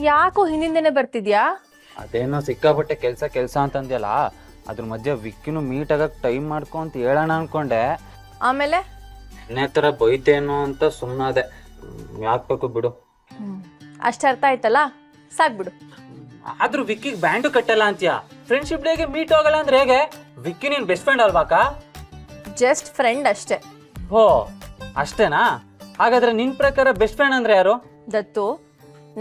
ಯಾಕೋ ಹಿಂದಿಂದೇನೆ ಬರ್ತಿದ್ಯಾ? ಅದೇನೋ ಸಿಕ್ಕಾಪಟ್ಟೆ ಕೆಲ್ಸ ಅಂತಂದ್ಯಲ್ಲ, ಅದ್ರ ಮಧ್ಯೆ ವಿಕ್ಕಿನೂ ಮೀಟ್ ಆಗಕ್ ಟೈಮ್ ಮಾಡ್ಕೊ ಅಂತ ಹೇಳೋಣ ಅನ್ಕೊಂಡೆ. ಆಮೇಲೆ ಎಣ್ಣೆ ತರ ಬೈತೇನೋ ಅಂತ ಸುಮ್ಮನಾದೆ. ಯಾಕಬೇಕು ಬಿಡು. ಅಷ್ಟ ಅರ್ಥ ಆಯ್ತಲ್ಲ, ಸಾಕ್ಬಿಡು. ಆದ್ರೂ ವಿಕ್ಕಿಗೆ ಬ್ಯಾಂಡು ಕಟ್ಟಲ್ಲ ಅಂತ್ಯಾ? ಫ್ರೆಂಡ್ಶಿಪ್ ಡೇಗೆ ಮೀಟ್ ಹೋಗಲ್ಲ ಅಂದ್ರೆ ಹೇಗೆ? ವಿಕ್ಕಿ ನೀನ್ ಬೆಸ್ಟ್ ಫ್ರೆಂಡ್ ಅಲ್ವಾಕ? ಜಸ್ಟ್ ಫ್ರೆಂಡ್ ಅಷ್ಟೇ. ಹೋ ಅಷ್ಟೇನಾ? ಹಾಗಾದ್ರೆ ನಿನ್ ಪ್ರಕಾರ ಬೆಸ್ಟ್ ಫ್ರೆಂಡ್ ಅಂದ್ರೆ ಯಾರು? ದತ್ತು,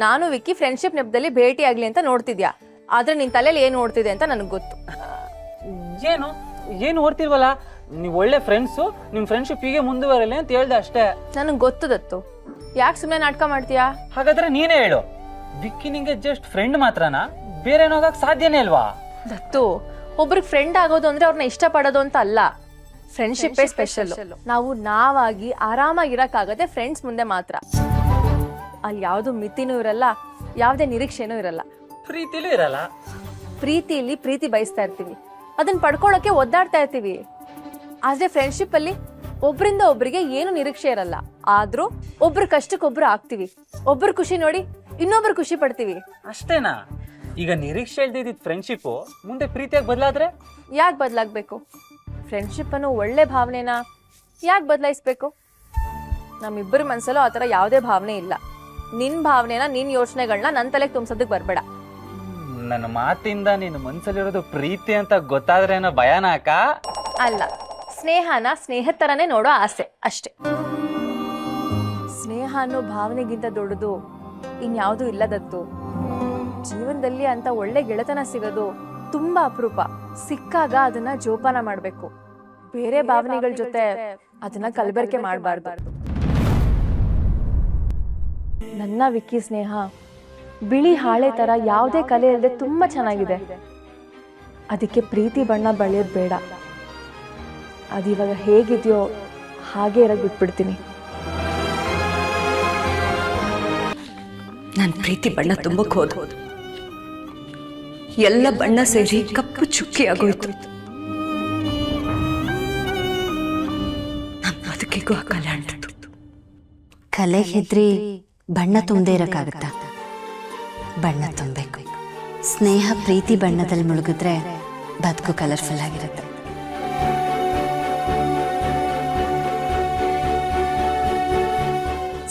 ನಾನು ವಿಕ್ಕಿ ಫ್ರೆಂಡ್ಶಿಪ್ ನೆಪದಲ್ಲಿ ಭೇಟಿ ಆಗ್ಲಿ ಅಂತ ನೋಡ್ತಿದ್ಯಾ, ಆದ್ರೆ ನಿನ್ ತಲೆಯಲ್ಲಿ ಏನ್ ನೋಡ್ತಿದೆ ಅಂತ ನನಗೆ ಗೊತ್ತು. ಏನು ಓಡ್ತಿಲ್ವಲ್ಲ? ನೀವ್ ಒಳ್ಳೆ ಫ್ರೆಂಡ್ಸು, ನಿಮ್ ಫ್ರೆಂಡ್ಶಿಪ್ ಹೀಗೆ ಮುಂದುವರಲಿ ಅಂತ ಹೇಳ್ದೆ ಅಷ್ಟೇ. ನನಗೆ ಗೊತ್ತು ದತ್ತು, ಯಾಕೆ ಸುಮ್ಮನೆ ನಾಟಕ ಮಾಡ್ತೀಯಾ? ಹಾಗಾದ್ರೆ ನೀನೇ ಹೇಳು, ವಿಕ್ಕಿ ನಿಂಗೆ ಜಸ್ಟ್ ಫ್ರೆಂಡ್ ಮಾತ್ರನಾ? ಬೇರೆ ಹೋಗಕ್ ಸಾಧ್ಯನೇ ಇಲ್ವಾ? ದತ್ತು, ಒಬ್ರಿಗೆ ಫ್ರೆಂಡ್ ಆಗೋದು ಅಂದ್ರೆ ಅವ್ರನ್ನ ಇಷ್ಟ ಪಡೋದು ಅಂತ ಅಲ್ಲ. Friendship special. ನಾವು ನಾವಾಗಿ ಆರಾಮಾಗಿರಕ್ಕಾಗದೆ ಫ್ರೆಂಡ್ಸ್ ಮುಂದೆ ಮಾತ್ರ. ಅಲ್ಲಿ ಯಾವ್ದು ಮಿತಿನೂ ಇರಲ್ಲ, ಯಾವ್ದೇ ನಿರೀಕ್ಷೆನೂ ಇರಲ್ಲ. ಪ್ರೀತಿಲೂ ಇರಲ್ಲ. ಪ್ರೀತಿಯಲ್ಲಿ ಪ್ರೀತಿ ಬಯಸ್ತಾ ಇರ್ತೀವಿ, ಅದನ್ನ ಪಡ್ಕೊಳ್ಳೋಕೆ ಒದ್ದಾಡ್ತಾ ಇರ್ತೀವಿ. ಆದ್ರೆ ಫ್ರೆಂಡ್ಶಿಪ್ ಅಲ್ಲಿ ಒಬ್ರಿಂದ ಒಬ್ರಿಗೆ ಏನು ನಿರೀಕ್ಷೆ ಇರಲ್ಲ, ಆದ್ರೂ ಒಬ್ರ ಕಷ್ಟಕ್ಕೊಬ್ರು ಆಗ್ತೀವಿ. ಒಬ್ರ ಖುಷಿ ನೋಡಿ ಇನ್ನೊಬ್ರು ಖುಷಿ ಪಡ್ತೀವಿ. ಅಷ್ಟೇನಾ? ಈಗ ನಿರೀಕ್ಷೆ ಇಲ್ದಿದ್ದ ಫ್ರೆಂಡ್ಶಿಪ್ ಮುಂದೆ ಪ್ರೀತಿಯಾಗಿ ಬದಲಾದ್ರೆ ಯಾಕೆ ಬದಲಾಗ್ಬೇಕು? ಫ್ರೆಂಡ್ಶಿಪ್ ಅನ್ನೋ ಒಳ್ಳೆ ಭಾವನೆನ ಯಾಕೆ ಬದಲಾಯಿಸ್ಬೇಕು? ನಮ್ಮಿಬ್ಬರ ಮನ್ಸಲ್ಲೂ ಆತರ ಯಾವುದೇ ಭಾವನೆ ಇಲ್ಲ. ನಿನ್ ಭಾವನೆನ, ನಿನ್ ಯೋಚನೆಗಳನ್ನ ನನ್ನ ತಲೆಗೆ ತುಂಬಿಸೋದಕ್ಕೆ ಬರ್ಬೇಡ. ನನ್ನ ಮಾತಿಂದ ನಿನ್ನ ಮನ್ಸಲ್ಲಿರೋದು ಪ್ರೀತಿ ಅಂತ ಗೊತ್ತಾದ್ರೇನೋ ಭಯನ ಅಕ್ಕ? ಅಲ್ಲ, ಸ್ನೇಹನ ಸ್ನೇಹದ ತರನೇ ನೋಡೋ ಆಸೆ ಅಷ್ಟೇ. ಸ್ನೇಹ ಅನ್ನೋ ಭಾವನೆಗಿಂತ ದೊಡ್ಡದು ಇನ್ಯಾವುದೂ ಇಲ್ಲ ದತ್ತು. ಜೀವನದಲ್ಲಿ ಅಂತ ಒಳ್ಳೆ ಗೆಳೆತನ ಸಿಗೋದು ತುಂಬಾ ಅಪರೂಪ. ಸಿಕ್ಕಾಗ ಅದನ್ನ ಜೋಪಾನ ಮಾಡ್ಬೇಕು. ಬೇರೆ ಭಾವನೆಗಳ ಜೊತೆ ಅದನ್ನ ಕಲಬೆರಕೆ ಮಾಡಬಾರ್ದು. ನನ್ನ ವಿಕ್ಕಿ ಸ್ನೇಹ ಬಿಳಿ ಹಾಳೆ ತರ ಯಾವುದೇ ಕಲೆ ಇಲ್ಲದೆ ತುಂಬಾ ಚೆನ್ನಾಗಿದೆ. ಅದಕ್ಕೆ ಪ್ರೀತಿ ಬಣ್ಣ ಬಳಿಯೋದು ಬೇಡ. ಅದಿವಾಗ ಹೇಗಿದೆಯೋ ಹಾಗೆ ಇರಕ್ ಬಿಟ್ಬಿಡ್ತೀನಿ. ನಾನು ಪ್ರೀತಿ ಬಣ್ಣ ತುಂಬಕ್ಕೆ ಹೋದ ಎಲ್ಲ ಬಣ್ಣ ಸೇರಿ ಕಪ್ಪು ಚುಕ್ಕಿ ಆಗೋಯ್ತು. ನಮ್ಮ ಬದುಕಿಗೂ ಆ ಕಲೆ ಅಂಟು. ಕಲೆಗೆ ಹೆದ್ರಿ ಬಣ್ಣ ತುಂಬದೇ ಇರಕ್ಕಾಗತ್ತಾ? ಬಣ್ಣ ತುಂಬಬೇಕು. ಸ್ನೇಹ ಪ್ರೀತಿ ಬಣ್ಣದಲ್ಲಿ ಮುಳುಗಿದ್ರೆ ಬದುಕು ಕಲರ್ಫುಲ್ ಆಗಿರುತ್ತೆ.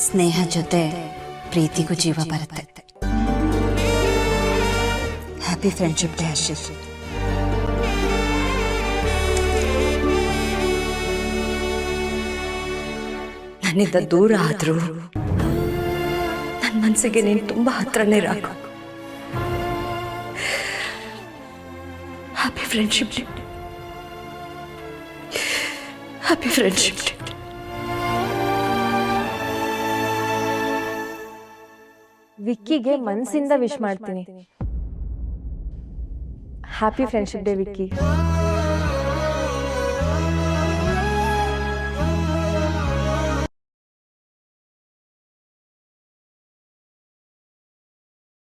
ಸ್ನೇಹ ಜೊತೆ ಪ್ರೀತಿಗೂ ಜೀವ ಬರುತ್ತೆ. Happy friendship day Harshith. ನನ್ನಿಂದ ದೂರ ಆದ್ರೂ ನನ್ನ ಮನಸ್ಸಿಗೆ ನೀನು ತುಂಬಾ ಹತ್ರನೇ Raku. Happy friendship day. Happy friendship day. ವಿಕ್ಕಿಗೆ ಮನಸ್ಸಿಂದ ವಿಶ್ ಮಾಡ್ತೀನಿ. Happy friendship day Vicky.